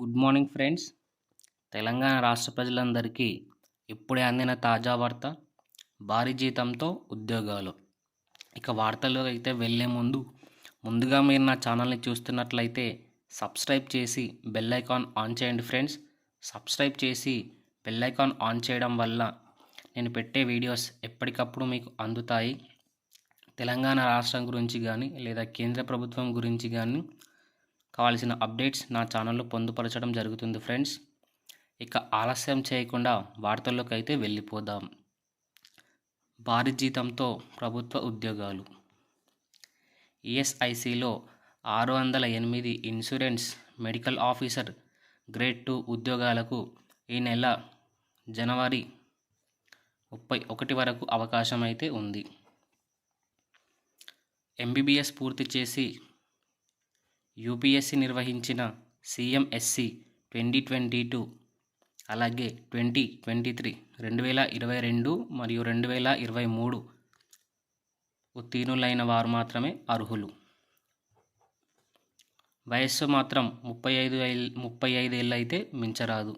Good morning friends. Telangana రాష్ట్ర ప్రజలందరికీ ఇప్పుడే అందిన తాజా వార్త, భారీ జీతంతో ఉద్యోగాలు. ఇక వార్తల్లో అయితే వెళ్ళే ముందుగా మీరు నా ఛానల్ని చూస్తున్నట్లయితే సబ్స్క్రైబ్ చేసి బెల్ ఐకాన్ ఆన్ చేయండి ఫ్రెండ్స్. సబ్స్క్రైబ్ చేసి బెల్ ఐకాన్ ఆన్ చేయడం వల్ల నేను పెట్టే వీడియోస్ ఎప్పటికప్పుడు మీకు అందుతాయి. తెలంగాణ రాష్ట్రం గురించి కానీ లేదా కేంద్ర ప్రభుత్వం గురించి కానీ కావాల్సిన అప్డేట్స్ నా ఛానల్లో పొందుపరచడం జరుగుతుంది ఫ్రెండ్స్. ఇక ఆలస్యం చేయకుండా వార్తల్లోకి అయితే వెళ్ళిపోదాం. భారీ జీతంతో ప్రభుత్వ ఉద్యోగాలు. ఈఎస్ఐసిలో 608 ఇన్సూరెన్స్ మెడికల్ ఆఫీసర్ గ్రేడ్ 2 ఉద్యోగాలకు ఈ నెల జనవరి 31 వరకు అవకాశం అయితే ఉంది. ఎంబీబీఎస్ పూర్తి చేసి యూపీఎస్సీ నిర్వహించిన సిఎంఎస్సి 2022 అలాగే 2023 2022 మరియు 2023 ఉత్తీర్ణులైన వారు మాత్రమే అర్హులు. వయస్సు మాత్రం 35 ఏళ్ళు అయితే మించరాదు.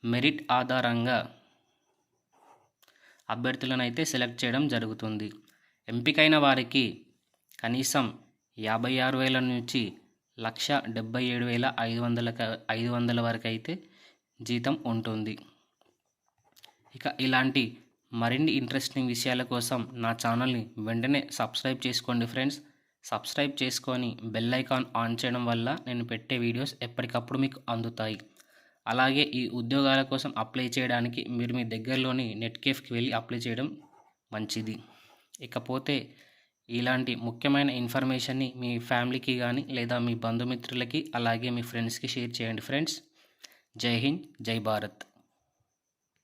మెరిట్ ఆధారంగా అభ్యర్థులను అయితే సెలెక్ట్ చేయడం జరుగుతుంది. ఎంపికైన వారికి కనీసం 56,000 నుంచి 1,77,500 వరకు అయితే జీతం ఉంటుంది. ఇక ఇలాంటి మరిన్ని ఇంట్రెస్టింగ్ విషయాల కోసం నా ఛానల్ని వెంటనే సబ్స్క్రైబ్ చేసుకోండి ఫ్రెండ్స్. సబ్స్క్రైబ్ చేసుకొని బెల్ ఐకాన్ ఆన్ చేయడం వల్ల నేను పెట్టే వీడియోస్ ఎప్పటికప్పుడు మీకు అందుతాయి. అలాగే ఈ ఉద్యోగాల కోసం అప్లై చేయడానికి మీరు మీ దగ్గరలోని నెట్కేఫ్కి వెళ్ళి అప్లై చేయడం మంచిది. ఇకపోతే ఇలాంటి ముఖ్యమైన ఇన్ఫర్మేషన్ని మీ ఫ్యామిలీకి కానీ లేదా మీ బంధుమిత్రులకి అలాగే మీ ఫ్రెండ్స్కి షేర్ చేయండి ఫ్రెండ్స్. జై హింద్, జై భారత్.